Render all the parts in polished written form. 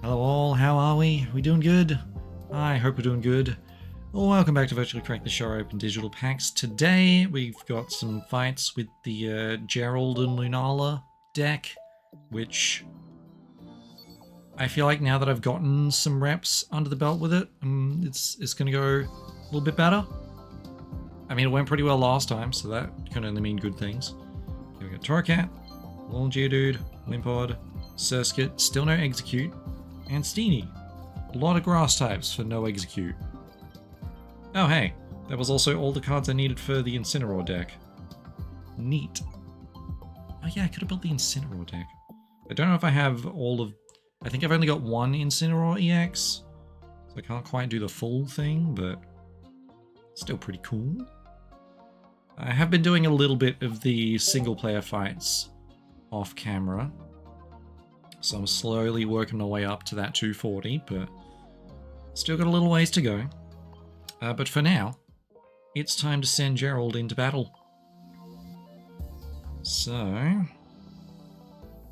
Hello all, how are we? We doing good? I hope we're doing good. Well, welcome back to Virtually Crack the Show Open Digital Packs. Today we've got some fights with the Gerald and Lunala deck, which I feel like now that I've gotten some reps under the belt with it, it's going to go a little bit better. I mean, it went pretty well last time, so that can only mean good things. Here we got Torracat, Lone Geodude, Wimpod, Surskit, still no Execute, and Steenie. A lot of grass types for no Execute. Oh hey, that was also all the cards I needed for the Incineroar deck. Neat. Oh yeah, I could have built the Incineroar deck. I don't know if I have all of... I think I've only got one Incineroar EX, so I can't quite do the full thing, but still pretty cool. I have been doing a little bit of the single player fights off camera, so I'm slowly working my way up to that 240, but still got a little ways to go. But for now, it's time to send Gerald into battle. So,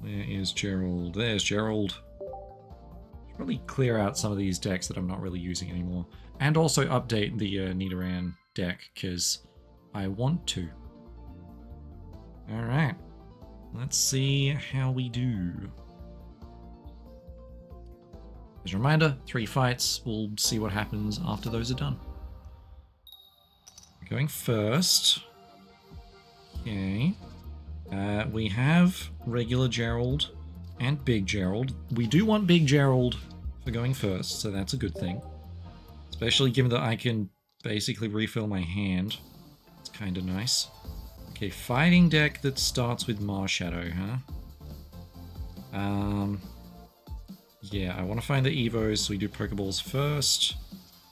where is Gerald? There's Gerald. Should probably clear out some of these decks that I'm not really using anymore, and also update the Nidoran deck, because I want to. Alright, let's see how we do. As a reminder, 3 fights, we'll see what happens after those are done. Going first. Okay. We have regular Gerald and Big Gerald. We do want Big Gerald for going first, so that's a good thing. Especially given that I can basically refill my hand. It's kind of nice. Okay, fighting deck that starts with Marshadow, huh? Yeah, I want to find the Evos, so we do Pokeballs first.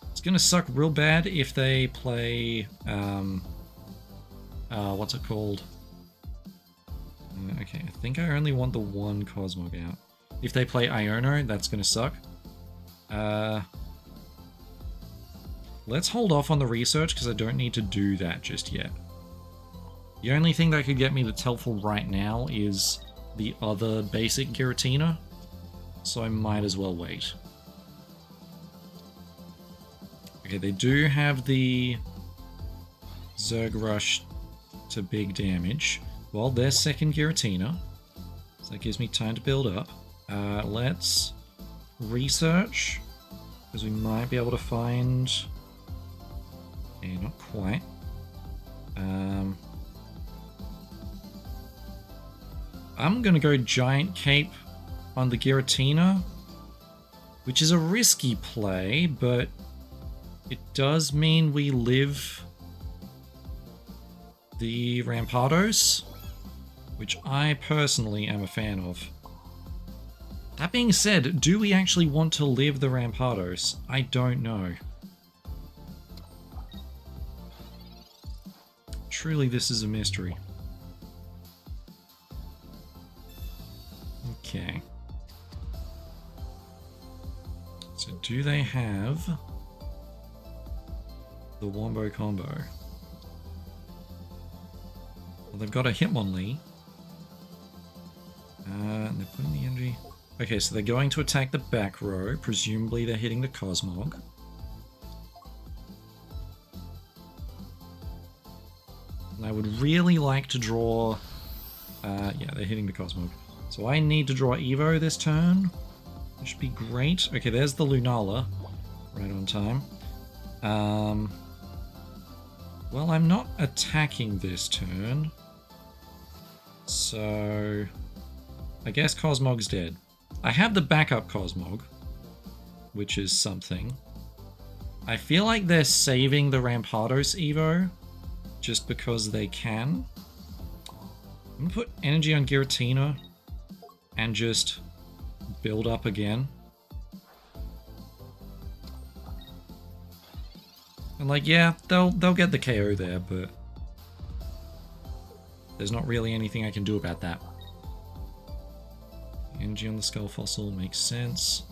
It's gonna suck real bad if they play, what's it called? Okay, I think I only want the one Cosmog out. If they play Iono, that's gonna suck. Let's hold off on the research, because I don't need to do that just yet. The only thing that could get me that's helpful right now is the other basic Giratina, so I might as well wait. Okay, they do have the Zerg Rush to big damage. Well, their second Giratina, so that gives me time to build up. Let's research, because we might be able to find... Okay, not quite. I'm gonna go Giant Cape on the Giratina, which is a risky play, but it does mean we live the Rampardos, which I personally am a fan of. That being said, do we actually want to live the Rampardos? I don't know. Truly, this is a mystery. Okay. So do they have the Wombo combo? Well, they've got a Hitmonlee. And they're putting the energy... Okay, so they're going to attack the back row. Presumably they're hitting the Cosmog. And I would really like to draw... yeah, they're hitting the Cosmog. So I need to draw Evo this turn. Which should be great. Okay, there's the Lunala. Right on time. Well, I'm not attacking this turn. So... I guess Cosmog's dead. I have the backup Cosmog, which is something. I feel like they're saving the Rampardos Evo, just because they can. I'm gonna put energy on Giratina, and just build up again. And like, yeah, they'll get the KO there, but there's not really anything I can do about that. Energy on the Skull Fossil makes sense.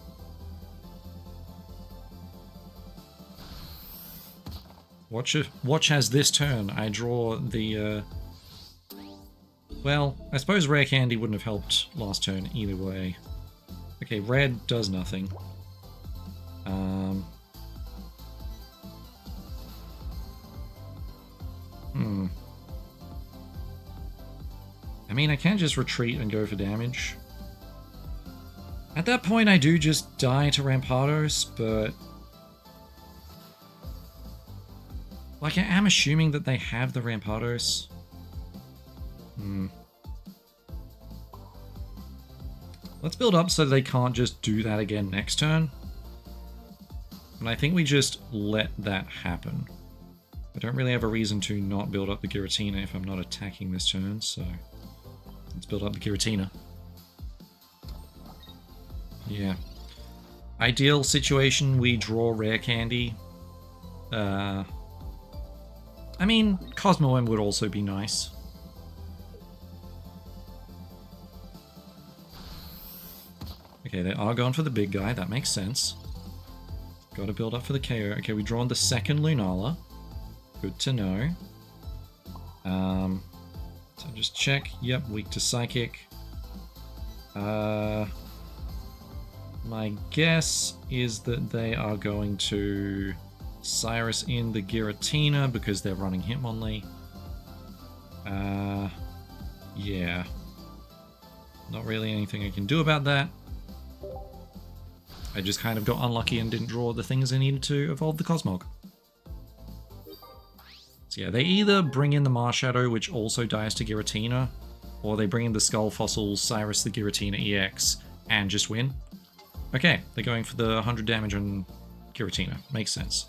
Watch as this turn I draw the well, I suppose Rare Candy wouldn't have helped last turn either way. Okay, red does nothing. I mean, I can just retreat and go for damage. At that point, I do just die to Rampardos, but... like, I am assuming that they have the Rampardos. Let's build up so they can't just do that again next turn. And I think we just let that happen. I don't really have a reason to not build up the Giratina if I'm not attacking this turn, so... let's build up the Giratina. Yeah. Ideal situation, we draw rare candy. I mean, Cosmo M would also be nice. Okay, they are going for the big guy, that makes sense. Gotta build up for the KO. Okay, we drawn the second Lunala. Good to know. So just check. Yep, weak to Psychic. My guess is that they are going to Cyrus in the Giratina because they're running Hitmonlee. Yeah. Not really anything I can do about that. I just kind of got unlucky and didn't draw the things I needed to evolve the Cosmog. So yeah, they either bring in the Marshadow, which also dies to Giratina, or they bring in the Skull Fossil, Cyrus the Giratina EX, and just win. Okay, they're going for the 100 damage on Giratina. Makes sense.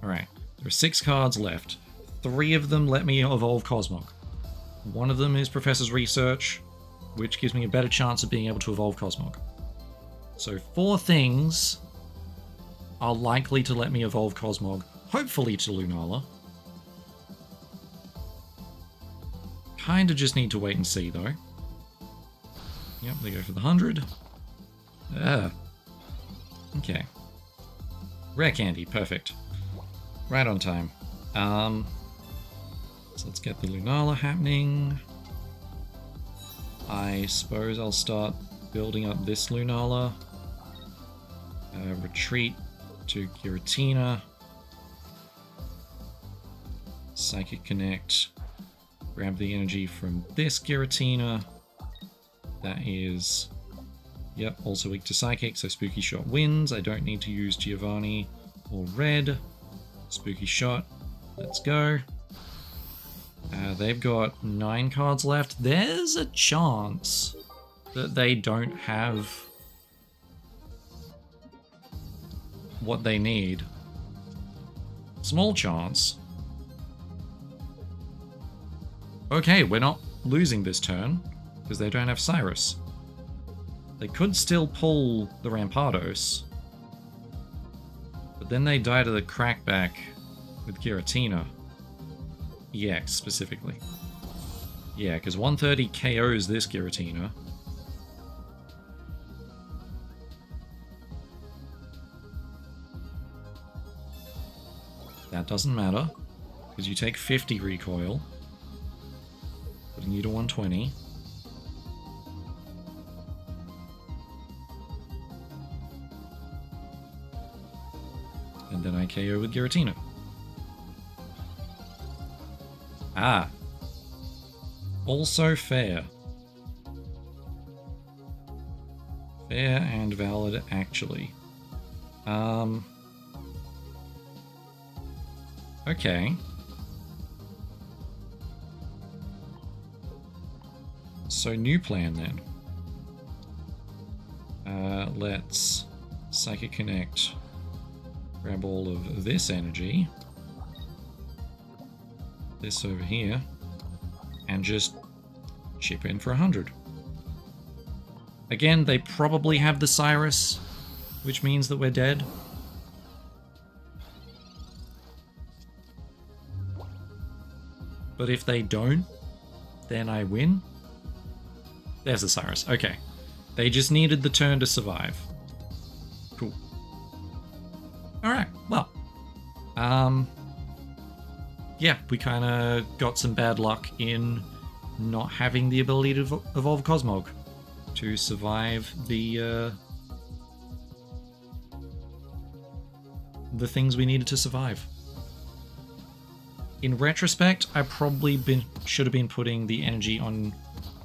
Alright, there are 6 cards left. 3 of them let me evolve Cosmog. One of them is Professor's Research, which gives me a better chance of being able to evolve Cosmog. So 4 things are likely to let me evolve Cosmog, hopefully to Lunala. Kinda just need to wait and see though. Yep, they go for the 100. Okay. Rare candy, perfect. Right on time. So let's get the Lunala happening. I suppose I'll start building up this Lunala. Retreat to Giratina. Psychic Connect. Grab the energy from this Giratina. That is... yep, also weak to Psychic, so Spooky Shot wins. I don't need to use Giovanni or Red. Spooky Shot. Let's go. They've got 9 cards left. There's a chance that they don't have what they need. Small chance. Okay, we're not losing this turn because they don't have Cyrus. They could still pull the Rampardos, but then they die to the Crackback with Giratina. EX specifically. Yeah, because 130 KOs this Giratina. That doesn't matter, because you take 50 recoil, putting you to 120. And then I KO with Giratina. Ah. Also fair. Fair and valid, actually. Okay. So new plan then. Let's Psychic Connect. Grab all of this energy. This over here. And just chip in for 100. Again, they probably have the Cyrus, which means that we're dead. But if they don't, then I win. There's the Cyrus. Okay. They just needed the turn to survive. Cool. Alright, well. Yeah, we kind of got some bad luck in not having the ability to evolve Cosmog. to survive the things we needed to survive. In retrospect, I probably should have been putting the energy on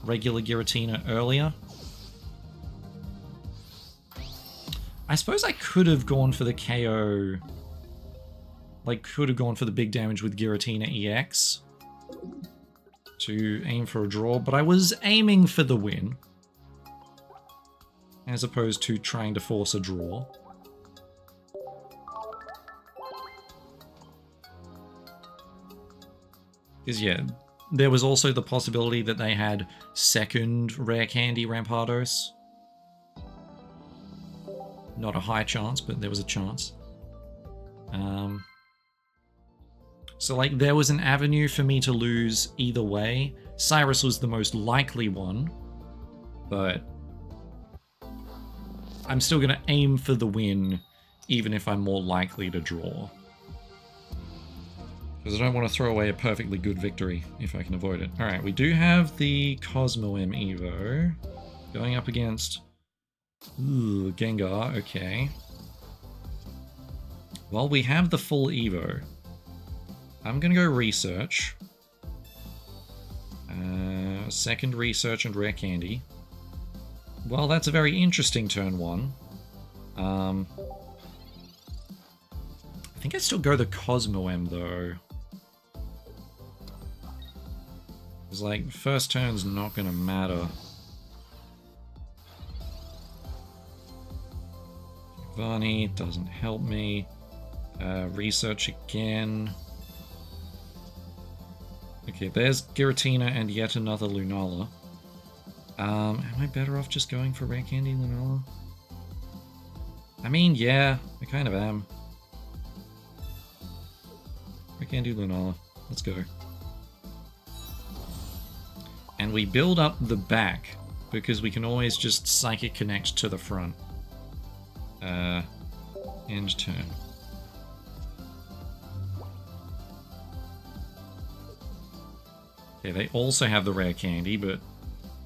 regular Giratina earlier. I suppose I could have gone for the KO, like could have gone for the big damage with Giratina EX to aim for a draw, but I was aiming for the win as opposed to trying to force a draw. Because yeah, there was also the possibility that they had second rare candy Rampardos. Not a high chance, but there was a chance. So like there was an avenue for me to lose either way. Cyrus was the most likely one, but I'm still going to aim for the win, even if I'm more likely to draw. Because I don't want to throw away a perfectly good victory if I can avoid it. Alright, we do have the Cosmo M Evo going up against Gengar, okay. Well, we have the full Evo. I'm going to go Research. Second Research and Rare Candy. Well, that's a very interesting turn one. I think I'd still go the Cosmo M though. Because, like, first turn's not going to matter. Giovanni doesn't help me. Research again. Okay, there's Giratina and yet another Lunala. Am I better off just going for Rare Candy Lunala? I mean, yeah, I kind of am. Rare Candy Lunala. Let's go. And we build up the back, because we can always just Psychic Connect to the front. End turn. Okay, they also have the Rare Candy, but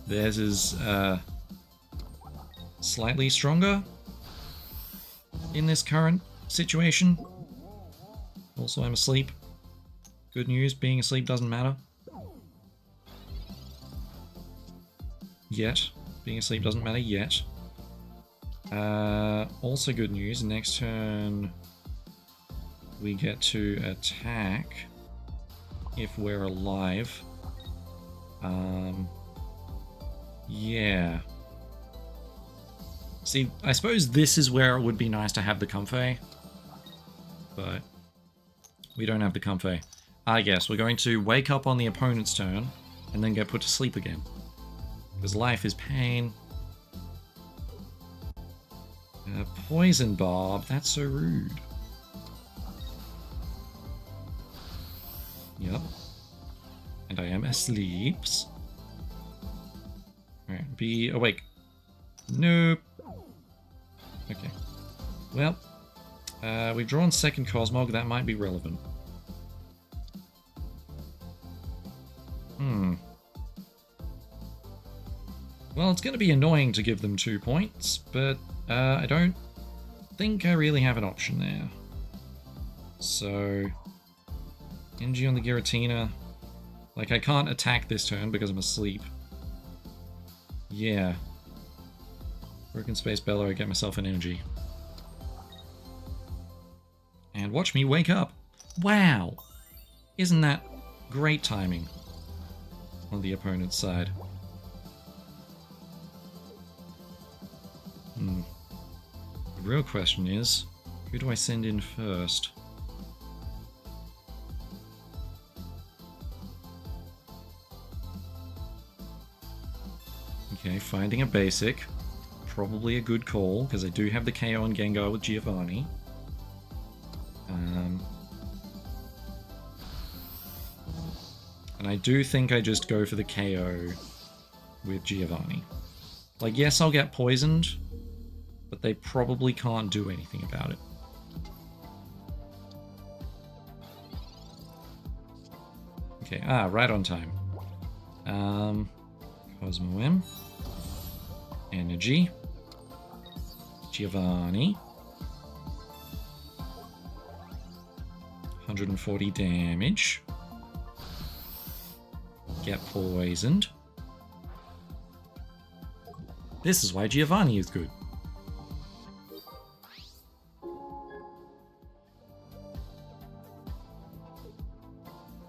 theirs is slightly stronger in this current situation. Also, I'm asleep. Good news, being asleep doesn't matter. Yet. Being asleep doesn't matter yet. Also good news, next turn we get to attack if we're alive. Yeah. See, I suppose this is where it would be nice to have the Comfey, but we don't have the Comfey. I guess we're going to wake up on the opponent's turn and then get put to sleep again. Because life is pain. Poison Barb, that's so rude. Yep. And I am asleep. Alright, be awake. Nope. Okay. Well, we've drawn second Cosmog, that might be relevant. Well, it's going to be annoying to give them 2 points, but I don't think I really have an option there. So, Energy on the Giratina. Like, I can't attack this turn because I'm asleep. Yeah. Broken Space Bellow, I get myself an energy. And watch me wake up. Wow! Isn't that great timing on the opponent's side? The real question is, who do I send in first? Okay, finding a basic. Probably a good call, because I do have the KO on Gengar with Giovanni. And I do think I just go for the KO with Giovanni. Like, yes, I'll get poisoned, but they probably can't do anything about it. Okay, right on time. Cosmo M. Energy. Giovanni. 140 damage. Get poisoned. This is why Giovanni is good.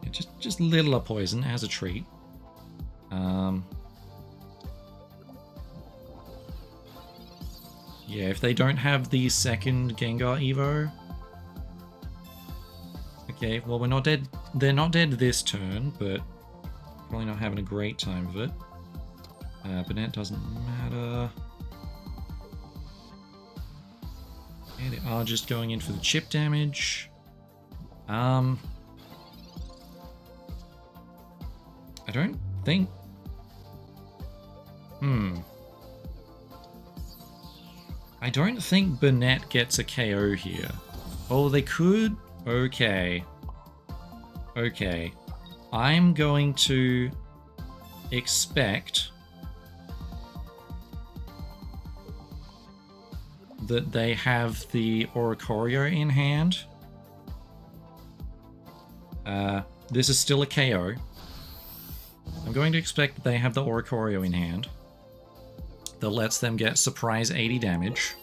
Yeah, just little poison as a treat. Yeah, if they don't have the second Gengar Evo. Okay, well we're not dead. They're not dead this turn, but probably not having a great time of it. But that doesn't matter. Yeah, they are just going in for the chip damage. I don't think... I don't think Burnett gets a KO here. Oh, they could? Okay. Okay. I'm going to expect that they have the Oricorio in hand. This is still a KO. I'm going to expect that they have the Oricorio in hand. That lets them get surprise 80 damage.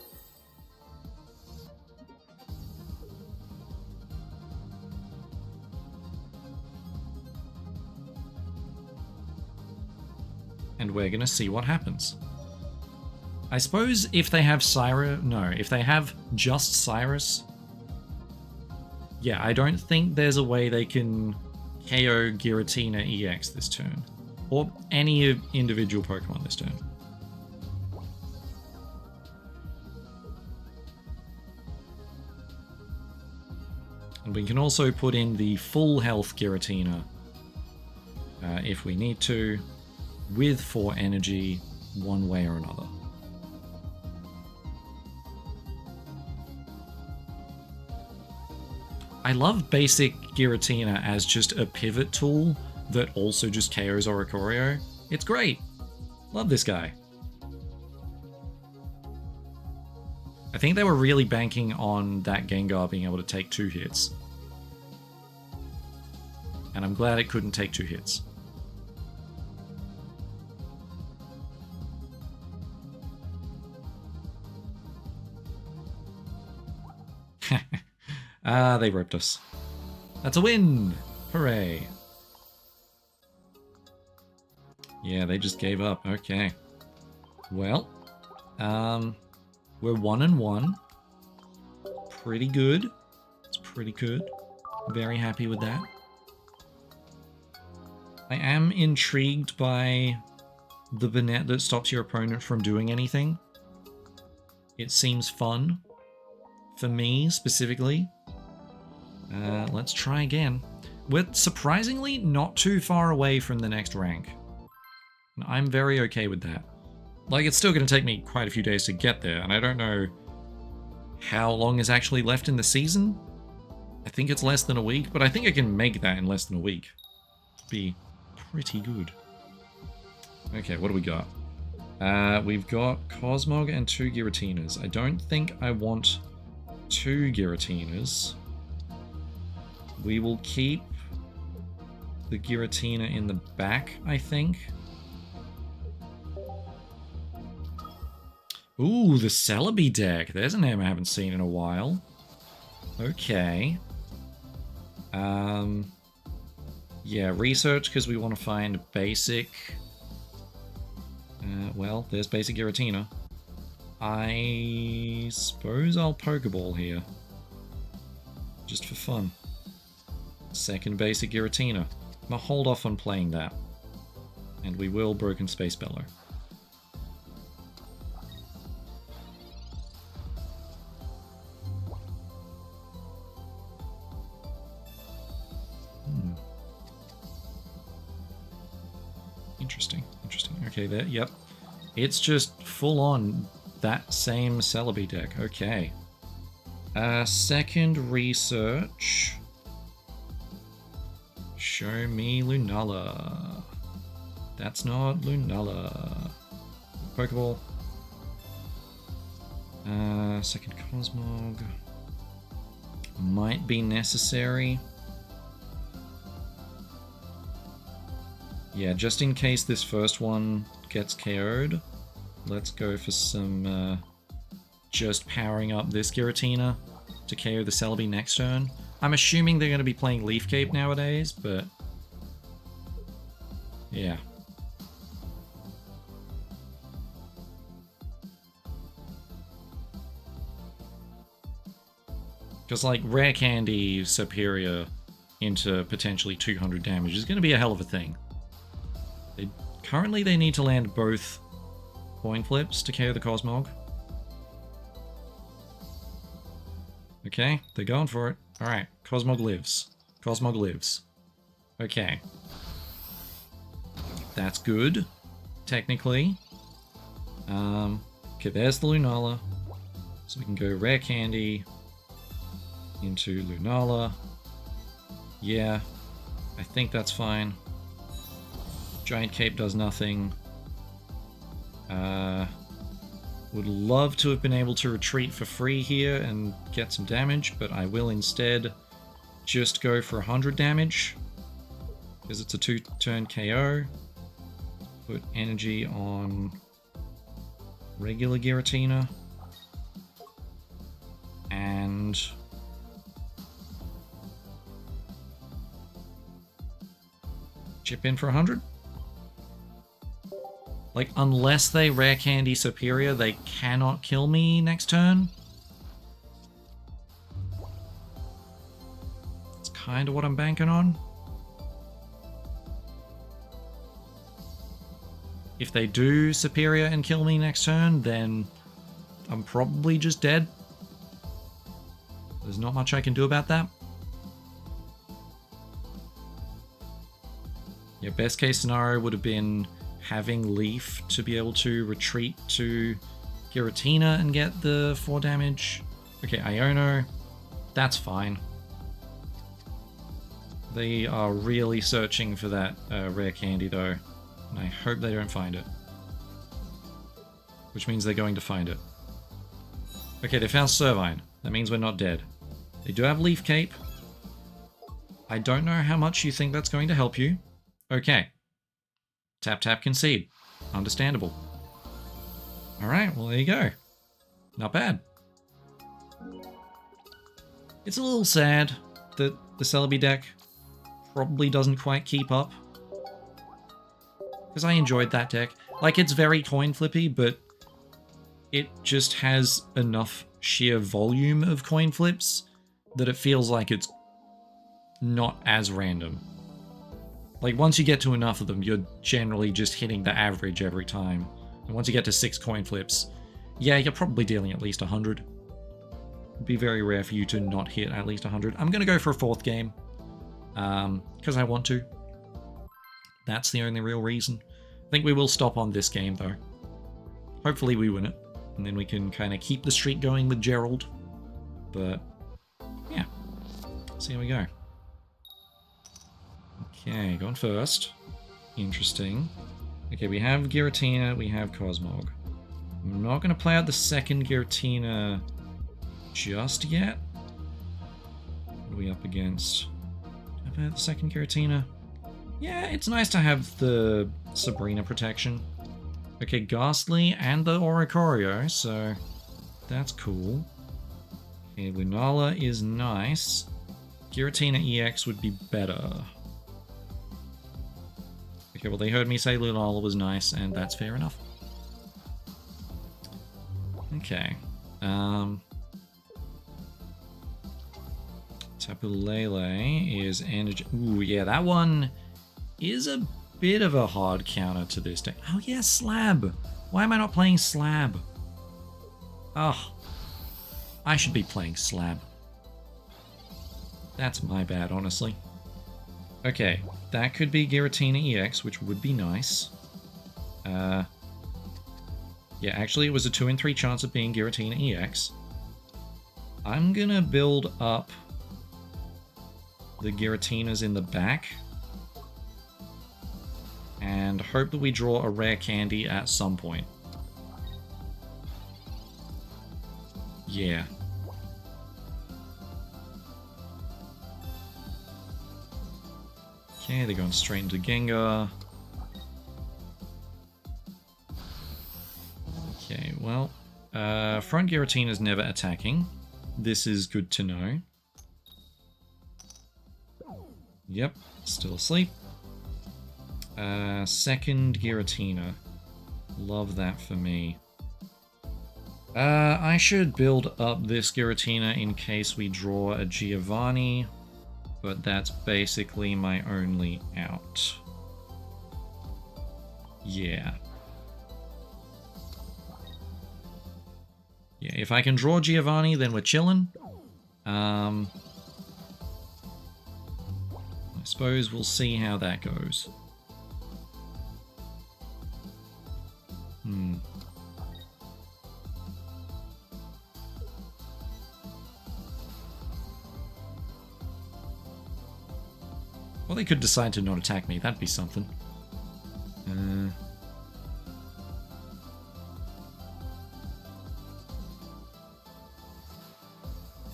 And we're gonna see what happens. I suppose if they have if they have just Cyrus, yeah, I don't think there's a way they can KO Giratina EX this turn. Or any individual Pokemon this turn. And we can also put in the full health Giratina if we need to, with 4 energy, one way or another. I love basic Giratina as just a pivot tool that also just KOs Oricorio. It's great. Love this guy. I think they were really banking on that Gengar being able to take 2 hits. And I'm glad it couldn't take 2 hits. Ah, they ripped us. That's a win! Hooray! Yeah, they just gave up. Okay. Well, we're 1-1. Pretty good. It's pretty good. Very happy with that. I am intrigued by the Burnett that stops your opponent from doing anything. It seems fun. For me, specifically. Let's try again. We're surprisingly not too far away from the next rank. And I'm very okay with that. Like, it's still going to take me quite a few days to get there, and I don't know how long is actually left in the season. I think it's less than a week, but I think I can make that in less than a week. Be pretty good. Okay, what do we got? We've got Cosmog and 2 Giratinas. I don't think I want 2 Giratinas. We will keep the Giratina in the back, I think. Ooh, the Celebi deck. There's a name I haven't seen in a while. Okay. Yeah, research because we want to find basic. Well, there's basic Giratina. I suppose I'll Pokeball here. Just for fun. Second basic Giratina. I'm gonna hold off on playing that. And we will Broken Space Bellow. Interesting, interesting. Okay, there, yep. It's just full on that same Celebi deck. Okay. Second research. Show me Lunala. That's not Lunala. Pokeball. Second Cosmog might be necessary. Yeah, just in case this first one gets KO'd, let's go for some just powering up this Giratina to KO the Celebi next turn. I'm assuming they're going to be playing Leaf Cape nowadays, but yeah. Because, like, Rare Candy Superior into potentially 200 damage is going to be a hell of a thing. Currently, they need to land both coin flips to KO the Cosmog. Okay, they're going for it. Alright, Cosmog lives. Cosmog lives. Okay. That's good, technically. Okay, there's the Lunala. So we can go Rare Candy into Lunala. Yeah, I think that's fine. Giant Cape does nothing. Would love to have been able to retreat for free here and get some damage, but I will instead just go for 100 damage, because it's a 2-turn KO. Put energy on regular Giratina. And chip in for 100. Like, unless they Rare Candy Superior, they cannot kill me next turn. That's kind of what I'm banking on. If they do Superior and kill me next turn, then I'm probably just dead. There's not much I can do about that. Yeah, best case scenario would have been having Leaf to be able to retreat to Giratina and get the 4 damage. Okay, Iono, that's fine. They are really searching for that Rare Candy though, and I hope they don't find it. Which means they're going to find it. Okay, they found Servine. That means we're not dead. They do have Leaf Cape. I don't know how much you think that's going to help you. Okay. Tap, tap, concede. Understandable. Alright, well there you go. Not bad. It's a little sad that the Celebi deck probably doesn't quite keep up. Because I enjoyed that deck. Like, it's very coin flippy, but it just has enough sheer volume of coin flips that it feels like it's not as random. Like, once you get to enough of them, you're generally just hitting the average every time. And once you get to 6 coin flips, yeah, you're probably dealing at least 100. It'd be very rare for you to not hit at least 100. I'm going to go for a 4th game. Because I want to. That's the only real reason. I think we will stop on this game, though. Hopefully we win it. And then we can kind of keep the streak going with Gerald. But, yeah. See how we go. Okay, going first. Interesting. Okay, we have Giratina, we have Cosmog. I'm not going to play out the second Giratina just yet. What are we up against? How about the second Giratina? Yeah, it's nice to have the Sabrina protection. Okay, Ghastly and the Oricorio, so that's cool. Okay, Lunala is nice. Giratina EX would be better. Okay, well, they heard me say Lunala was nice, and that's fair enough. Okay. Tapu Lele is energy. Ooh, yeah, that one is a bit of a hard counter to this deck. Oh, yeah, Slab. Why am I not playing Slab? Oh, I should be playing Slab. That's my bad, honestly. Okay, that could be Giratina EX, which would be nice. Yeah, actually, it was a 2 in 3 chance of being Giratina EX. I'm gonna build up the Giratinas in the back and hope that we draw a rare candy at some point. Yeah. Okay, they're going straight into Gengar. Okay, well, front Giratina is never attacking. This is good to know. Yep, still asleep. Second Giratina. Love that for me. I should build up this Giratina in case we draw a Giovanni, but that's basically my only out. Yeah. Yeah, if I can draw Giovanni, then we're chillin'. I suppose we'll see how that goes. Well, they could decide to not attack me. That'd be something.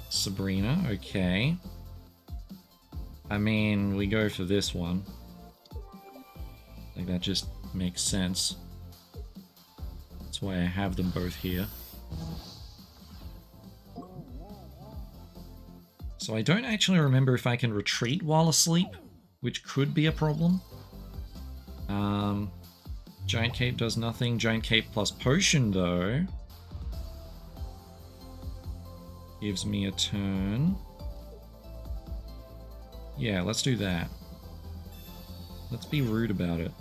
Sabrina, okay. I mean, we go for this one. Like, that just makes sense. That's why I have them both here. So I don't actually remember if I can retreat while asleep, which could be a problem. Giant Cape does nothing. Giant Cape plus Potion, though, gives me a turn. Yeah, let's do that. Let's be rude about it.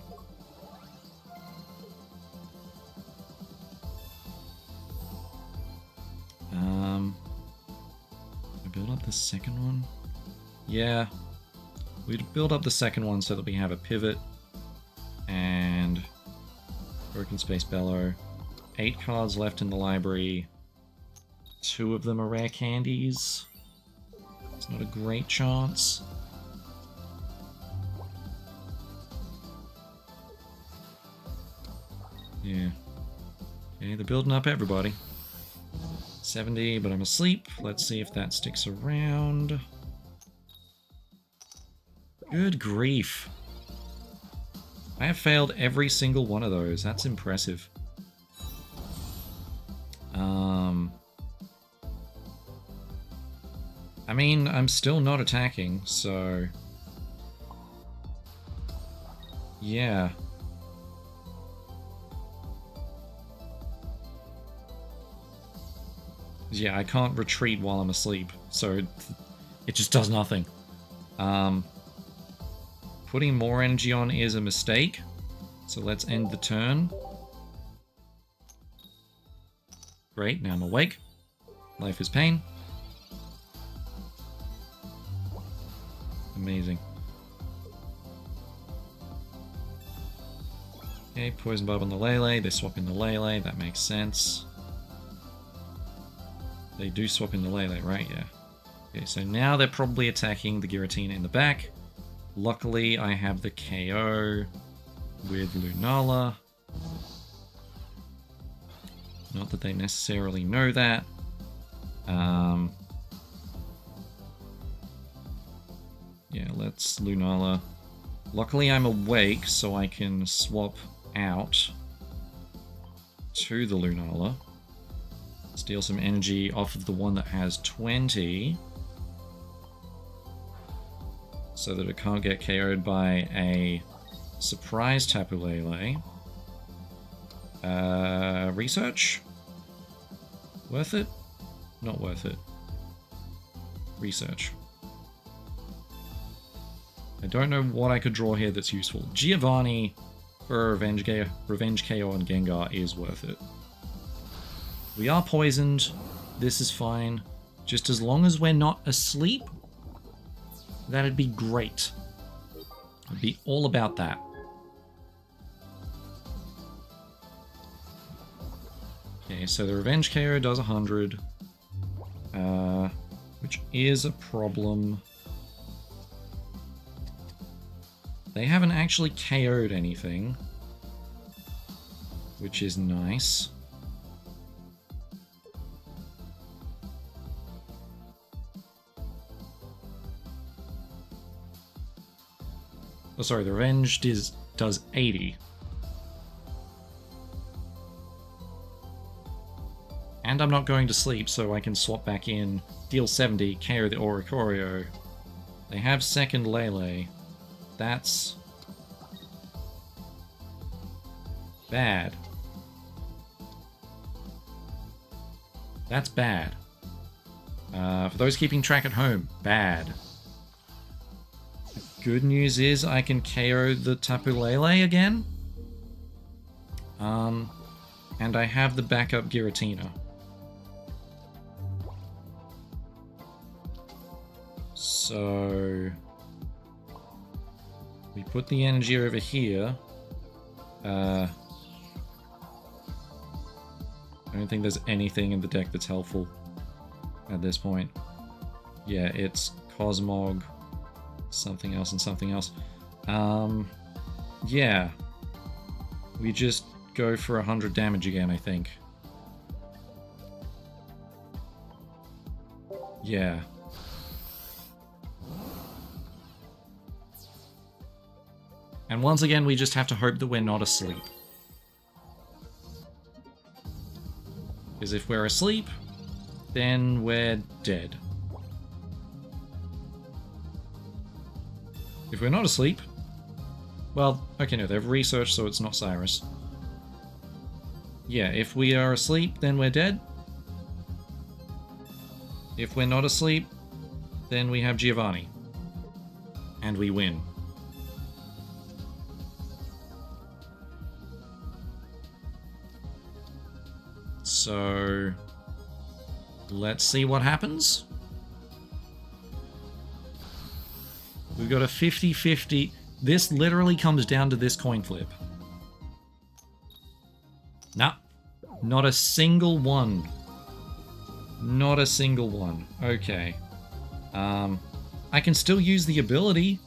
I build up the second one? Yeah. We'd build up the second one so that we have a pivot. And Broken Space Bellow. 8 cards left in the library. 2 of them are rare candies. It's not a great chance. Yeah. Okay, they're building up everybody. 70, but I'm asleep. Let's see if that sticks around. Good grief. I have failed every single one of those. That's impressive. I mean, I'm still not attacking, so... yeah. Yeah, I can't retreat while I'm asleep, so it just does nothing. Putting more energy on is a mistake, so let's end the turn. Great, now I'm awake. Life is pain. Amazing. Okay, Poison Barb on the Lele. They swap in the Lele, that makes sense. They do swap in the Lele, right? Yeah. Okay, so now they're probably attacking the Giratina in the back. Luckily, I have the KO with Lunala. Not that they necessarily know that. Yeah, let's Lunala. Luckily, I'm awake, so I can swap out to the Lunala. Steal some energy off of the one that has 20. So that it can't get KO'd by a surprise Tapu Lele. Research? Worth it? Not worth it. Research. I don't know what I could draw here that's useful. Giovanni for Revenge KO on Gengar is worth it. We are poisoned. This is fine. Just as long as we're not asleep, that'd be great. I'd be all about that. Okay, so the Revenge KO does 100. Which is a problem. They haven't actually KO'd anything, which is nice. Oh, sorry, the revenge does 80. And I'm not going to sleep, so I can swap back in, deal 70, KO the Oricorio. They have second Lele. That's bad. That's bad. For those keeping track at home, bad. The good news is I can KO the Tapu Lele again. And I have the backup Giratina. So we put the energy over here. I don't think there's anything in the deck that's helpful at this point. Yeah, it's Cosmog, something else and something else. Yeah. We just go for 100 damage again, I think. Yeah. And once again, we just have to hope that we're not asleep. Because if we're asleep, then we're dead. If we're not asleep... Well, okay, no, they've researched, so it's not Cyrus. Yeah, if we are asleep, then we're dead. If we're not asleep, then we have Giovanni. And we win. So, let's see what happens. We've got a 50-50. This literally comes down to this coin flip. Nah, not a single one. Not a single one. Okay. I can still use the ability.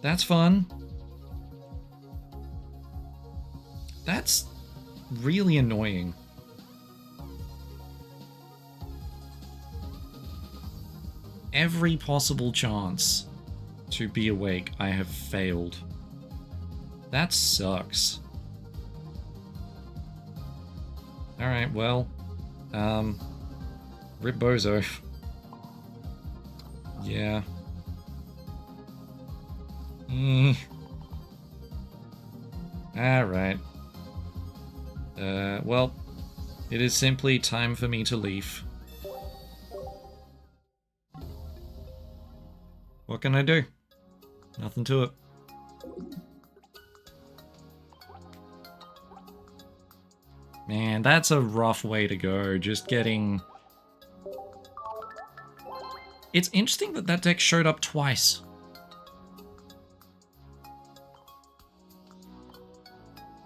That's fun. That's really annoying. Every possible chance to be awake, I have failed. That sucks. Alright, well, rip Bozo. Yeah. Alright. Well, it is simply time for me to leave. What can I do? Nothing to it. Man, that's a rough way to go, just getting... It's interesting that that deck showed up twice.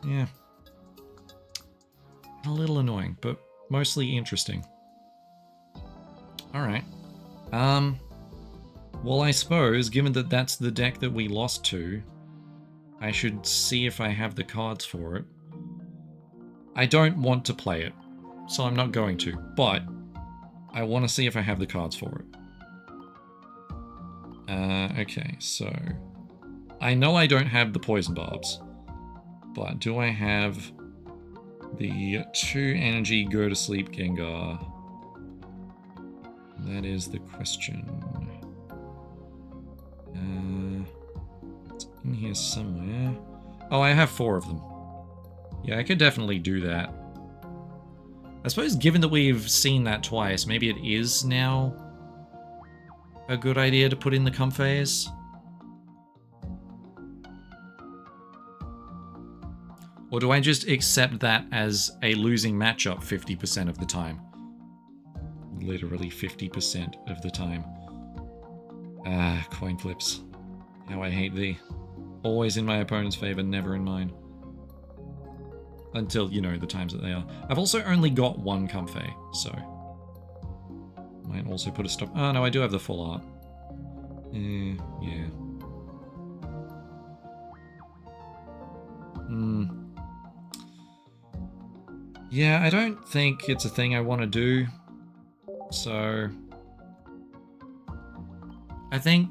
Yeah. A little annoying, but mostly interesting. Alright. Well, I suppose, given that that's the deck that we lost to, I should see if I have the cards for it. I don't want to play it, so I'm not going to, but I want to see if I have the cards for it. Okay, so I know I don't have the Poison Barbs, but do I have the 2 energy Go to Sleep Gengar? That is the question. It's in here somewhere. Oh, I have 4 of them. Yeah, I could definitely do that. I suppose given that we've seen that twice, maybe it is now a good idea to put in the Comphase. Or do I just accept that as a losing matchup 50% of the time? Literally 50% of the time. Ah, coin flips. How I hate thee. Always in my opponent's favor, never in mine. Until, you know, the times that they are. I've also only got 1 Comfey, so... Might also put a stop... Oh, no, I do have the full art. Yeah. Yeah, I don't think it's a thing I want to do. So... I think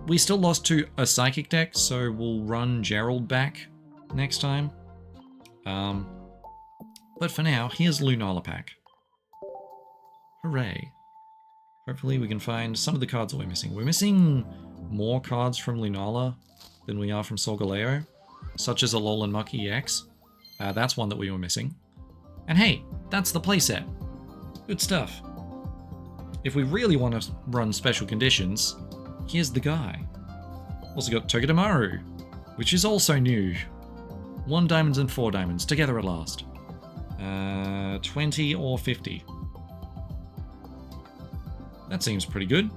we still lost to a Psychic deck, so we'll run Gerald back next time. But for now, here's Lunala pack. Hooray. Hopefully we can find some of the cards that we're missing. We're missing more cards from Lunala than we are from Solgaleo, such as Alolan Muck EX. That's one that we were missing. And hey, that's the playset. Good stuff. If we really want to run special conditions, here's the guy. Also got Togedemaru, which is also new. 1 diamonds and 4 diamonds, together at last. 20 or 50. That seems pretty good.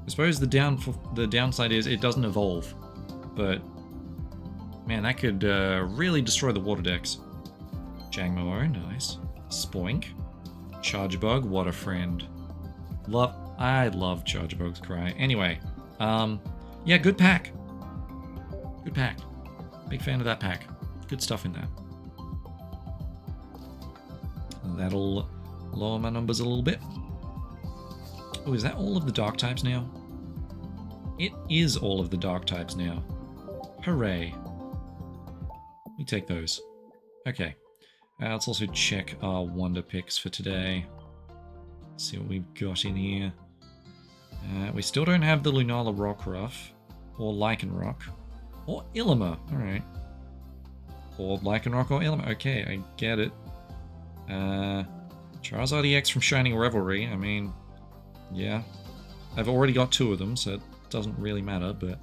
I suppose the downside is it doesn't evolve. But, man, that could really destroy the water decks. Jangmo, nice. Spoink. Chargebug, what a friend. I love Chargebug's cry. Anyway, yeah, good pack. Good pack. Big fan of that pack. Good stuff in there. That'll lower my numbers a little bit. Oh, is that all of the dark types now? It is all of the dark types now. Hooray. We take those. Okay. Let's also check our wonder picks for today. See what we've got in here. We still don't have the Lunala Rockruff, or Lycanroc, or Illimer. Alright. Or Lycanroc or Illimer. Okay, I get it. Charizard EX from Shining Revelry. I mean, yeah. I've already got 2 of them, so it doesn't really matter, but...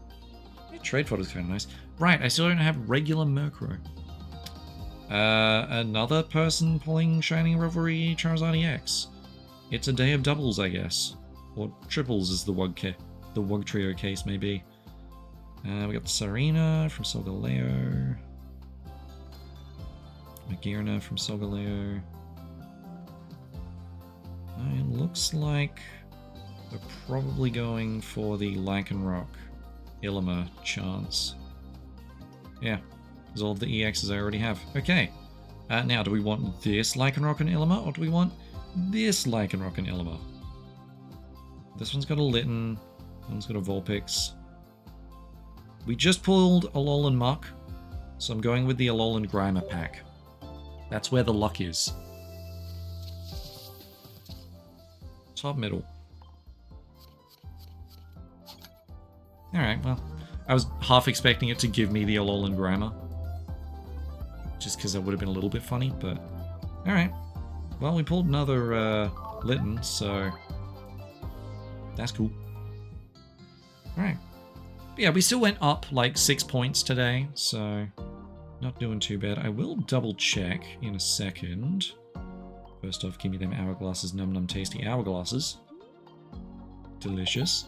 Yeah, Trade Fodder's kind of nice. Right, I still don't have regular Murkrow. Another person pulling Shining Revelry Charizard EX. It's a day of doubles, I guess. Or triples as the Wug Trio case may be. We got Serena from Solgaleo. Magearna from Solgaleo. It looks like we're probably going for the Lycanroc Illimer chance. Yeah, because all of the EXs I already have. Okay, now do we want this Lycanroc and Illimer, or do we want this Lycanroc and Illimer? This one's got a Litten, that one's got a Vulpix. We just pulled Alolan Muck, so I'm going with the Alolan Grimer pack. That's where the luck is. Top middle. Alright, well, I was half expecting it to give me the Alolan Grimer. Just because that would have been a little bit funny, but... Alright. Well, we pulled another Litten, so... That's cool. Alright. Yeah, we still went up like 6 points today, so... Not doing too bad. I will double check in a second. First off, give me them hourglasses, num num tasty hourglasses. Delicious.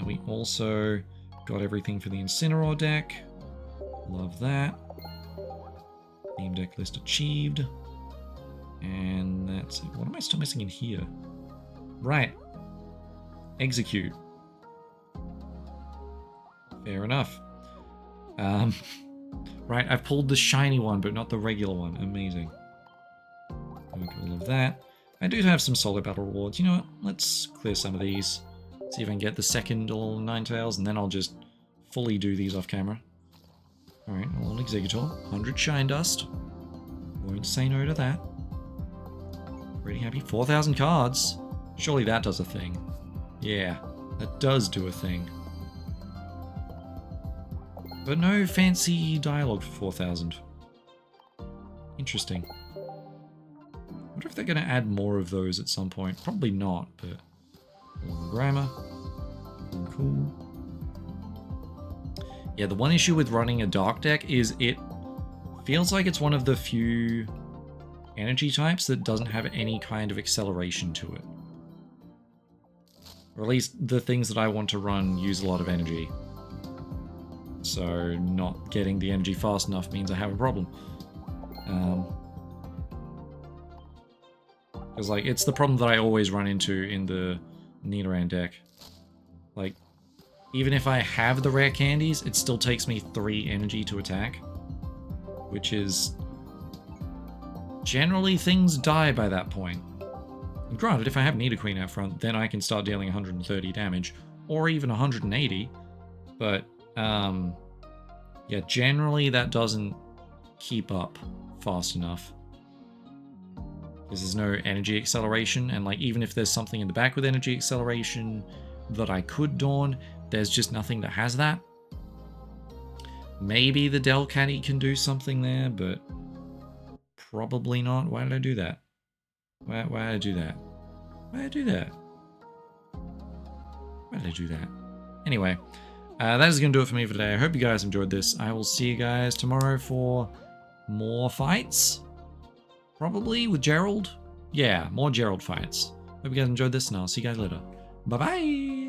We also got everything for the Incineroar deck. Love that. Theme deck list achieved. And that's it. What am I still missing in here? Right. Execute. Fair enough. Right, I've pulled the shiny one, but not the regular one. Amazing. Look at all of that. I do have some solo battle rewards. You know what? Let's clear some of these. See if I can get the second Alolan Ninetales, and then I'll just fully do these off camera. Alright, Alolan Exeggutor. 100 Shine Dust. Won't say no to that. Pretty happy. 4,000 cards. Surely that does a thing. Yeah, that does do a thing. But no fancy dialogue for 4,000. Interesting. I wonder if they're going to add more of those at some point. Probably not, but... Grammar. Cool. Yeah, the one issue with running a dark deck is it feels like it's one of the few energy types that doesn't have any kind of acceleration to it. Or at least the things that I want to run use a lot of energy. So not getting the energy fast enough means I have a problem. Because like it's the problem that I always run into in the Nidoran deck. Like, even if I have the rare candies, it still takes me 3 energy to attack. Which is... Generally things die by that point. And granted, if I have Nidoqueen out front, then I can start dealing 130 damage. or even 180. But yeah, generally that doesn't keep up fast enough. Because there's no energy acceleration, and like even if there's something in the back with energy acceleration that I could dawn, there's just nothing that has that. Maybe the Delcatty can do something there, but probably not. Why did I do that? Why did I do that? Why did I do that? Why did I do that? Anyway, that is going to do it for me for today. I hope you guys enjoyed this. I will see you guys tomorrow for more fights. Probably with Gerald. Yeah, more Gerald fights. Hope you guys enjoyed this, and I'll see you guys later. Bye-bye!